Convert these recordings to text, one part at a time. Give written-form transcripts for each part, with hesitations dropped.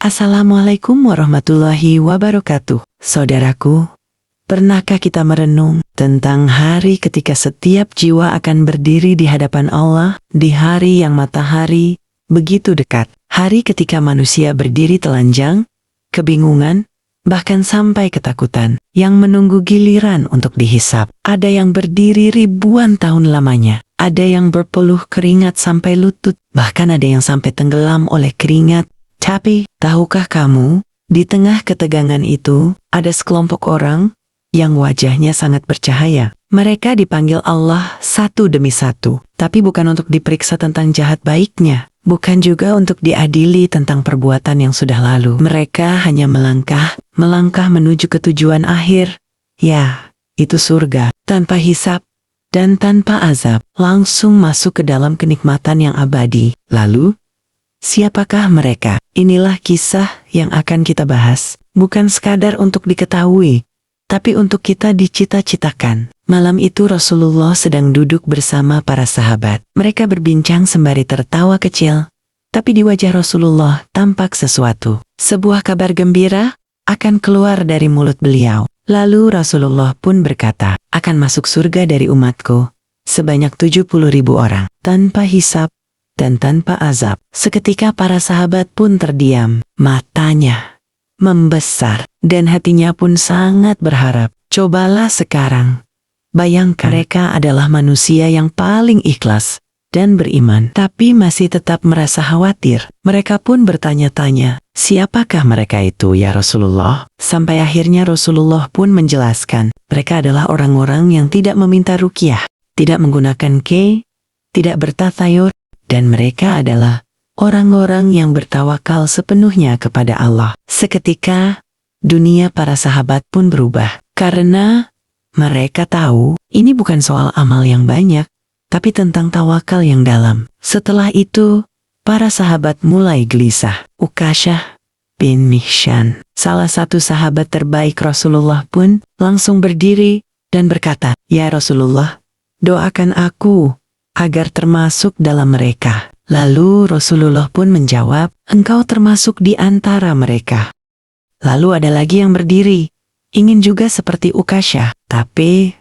Assalamualaikum warahmatullahi wabarakatuh. Saudaraku, pernahkah kita merenung tentang hari ketika setiap jiwa akan berdiri di hadapan Allah, di hari yang matahari begitu dekat? Hari ketika manusia berdiri telanjang, kebingungan, bahkan sampai ketakutan, yang menunggu giliran untuk dihisap. Ada yang berdiri ribuan tahun lamanya, ada yang berpeluh keringat sampai lutut, bahkan ada yang sampai tenggelam oleh keringat. Tapi, tahukah kamu, di tengah ketegangan itu, ada sekelompok orang yang wajahnya sangat bercahaya. Mereka dipanggil Allah satu demi satu, tapi bukan untuk diperiksa tentang jahat baiknya, bukan juga untuk diadili tentang perbuatan yang sudah lalu. Mereka hanya melangkah menuju ke tujuan akhir. Ya, itu surga, tanpa hisab dan tanpa azab, langsung masuk ke dalam kenikmatan yang abadi. Lalu, siapakah mereka? Inilah kisah yang akan kita bahas, bukan sekadar untuk diketahui, tapi untuk kita dicita-citakan. Malam itu Rasulullah sedang duduk bersama para sahabat. Mereka berbincang sembari tertawa kecil, tapi di wajah Rasulullah tampak sesuatu. Sebuah kabar gembira akan keluar dari mulut beliau. Lalu Rasulullah pun berkata, akan masuk surga dari umatku sebanyak 70.000 orang, tanpa hisab dan tanpa azab. Seketika para sahabat pun terdiam, matanya membesar dan hatinya pun sangat berharap. Cobalah sekarang, bayangkan mereka adalah manusia yang paling ikhlas dan beriman, tapi masih tetap merasa khawatir. Mereka pun bertanya-tanya, siapakah mereka itu ya Rasulullah? Sampai akhirnya Rasulullah pun menjelaskan, mereka adalah orang-orang yang tidak meminta ruqyah, tidak menggunakan tidak bertatayur, dan mereka adalah orang-orang yang bertawakal sepenuhnya kepada Allah. Seketika, dunia para sahabat pun berubah. Karena mereka tahu, ini bukan soal amal yang banyak, tapi tentang tawakal yang dalam. Setelah itu, para sahabat mulai gelisah. Ukasyah bin Mihsan, salah satu sahabat terbaik Rasulullah pun langsung berdiri dan berkata, ya Rasulullah, doakan aku agar termasuk dalam mereka. Lalu Rasulullah pun menjawab, engkau termasuk di antara mereka. Lalu ada lagi yang berdiri, ingin juga seperti Ukasyah. Tapi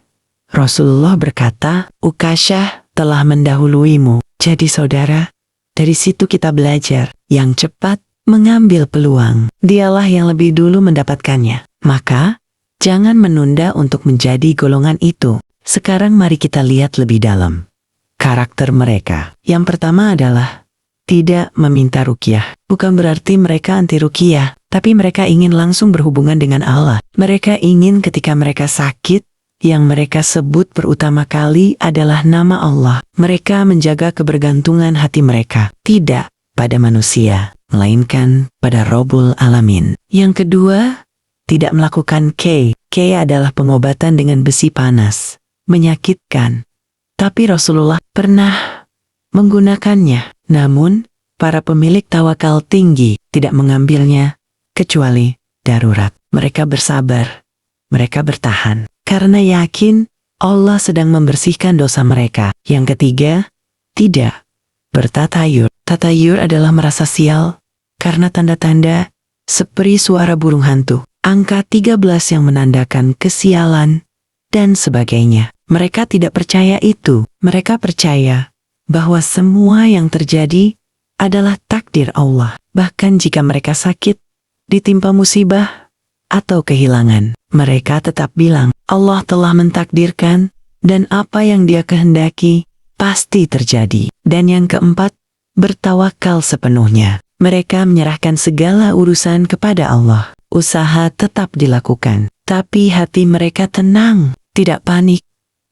Rasulullah berkata, Ukasyah telah mendahuluimu. Jadi saudara, dari situ kita belajar, yang cepat mengambil peluang, dialah yang lebih dulu mendapatkannya. Maka, jangan menunda untuk menjadi golongan itu. Sekarang mari kita lihat lebih dalam karakter mereka. Yang pertama adalah tidak meminta ruqyah. Bukan berarti mereka anti ruqyah, tapi mereka ingin langsung berhubungan dengan Allah. Mereka ingin ketika mereka sakit, yang mereka sebut pertama kali adalah nama Allah. Mereka menjaga kebergantungan hati mereka, tidak pada manusia, melainkan pada Rabbul Alamin. Yang kedua, tidak melakukan adalah pengobatan dengan besi panas, menyakitkan. Tapi Rasulullah pernah menggunakannya. Namun, para pemilik tawakal tinggi tidak mengambilnya, kecuali darurat. Mereka bersabar, mereka bertahan, karena yakin Allah sedang membersihkan dosa mereka. Yang ketiga, tidak bertatayur. Tatayur adalah merasa sial, karena tanda-tanda seperti suara burung hantu, angka 13 yang menandakan kesialan, dan sebagainya. Mereka tidak percaya itu. Mereka percaya bahwa semua yang terjadi adalah takdir Allah. Bahkan jika mereka sakit, ditimpa musibah, atau kehilangan, mereka tetap bilang, Allah telah mentakdirkan, dan apa yang Dia kehendaki, pasti terjadi. Dan yang keempat, bertawakal sepenuhnya. Mereka menyerahkan segala urusan kepada Allah. Usaha tetap dilakukan, tapi hati mereka tenang, tidak panik,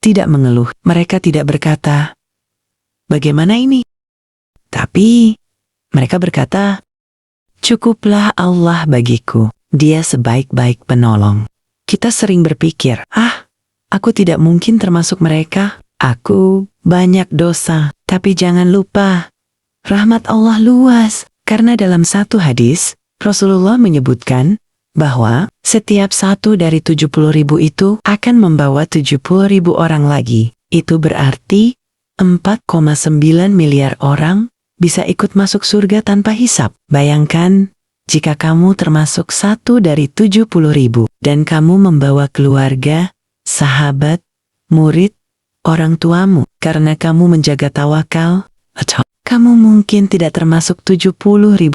tidak mengeluh. Mereka tidak berkata, bagaimana ini? Tapi, mereka berkata, cukuplah Allah bagiku. Dia sebaik-baik penolong. Kita sering berpikir, aku tidak mungkin termasuk mereka. Aku banyak dosa. Tapi jangan lupa, rahmat Allah luas. Karena dalam satu hadis, Rasulullah menyebutkan bahwa setiap satu dari 70.000 itu akan membawa 70.000 orang lagi. Itu berarti 4,9 miliar orang bisa ikut masuk surga tanpa hisab. Bayangkan, jika kamu termasuk 1 dari 70.000 dan kamu membawa keluarga, sahabat, murid, orang tuamu karena kamu menjaga tawakal, atau kamu mungkin tidak termasuk 70.000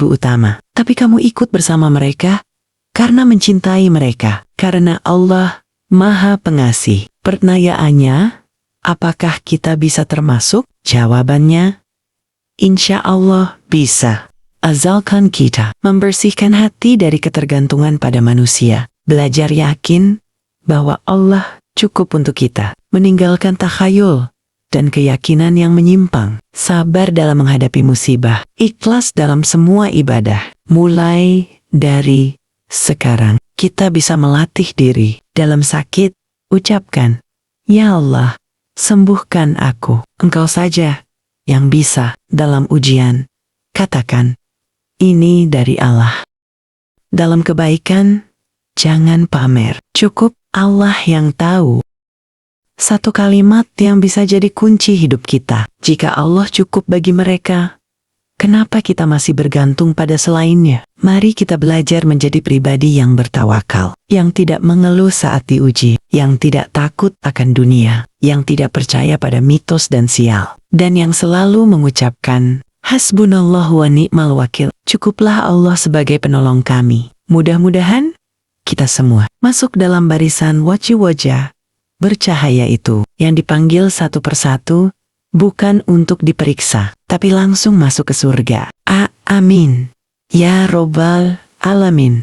utama, tapi kamu ikut bersama mereka karena mencintai mereka, karena Allah Maha Pengasih. Pertanyaannya, apakah kita bisa termasuk? Jawabannya, insya Allah bisa. Asalkan kita membersihkan hati dari ketergantungan pada manusia, belajar yakin bahwa Allah cukup untuk kita, meninggalkan takhayul dan keyakinan yang menyimpang, sabar dalam menghadapi musibah, ikhlas dalam semua ibadah. Mulai dari sekarang, kita bisa melatih diri dalam sakit, ucapkan, "Ya Allah, sembuhkan aku." Engkau saja yang bisa dalam ujian. Katakan, "Ini dari Allah." Dalam kebaikan, jangan pamer. Cukup Allah yang tahu. Satu kalimat yang bisa jadi kunci hidup kita. Jika Allah cukup bagi mereka, kenapa kita masih bergantung pada selainnya? Mari kita belajar menjadi pribadi yang bertawakal, yang tidak mengeluh saat diuji, yang tidak takut akan dunia, yang tidak percaya pada mitos dan sial, dan yang selalu mengucapkan, "Hasbunallah wa ni'mal wakil." Cukuplah Allah sebagai penolong kami. Mudah-mudahan kita semua masuk dalam barisan wajah bercahaya itu, yang dipanggil satu persatu, bukan untuk diperiksa, tapi langsung masuk ke surga. Amin. Ya Robbal Alamin.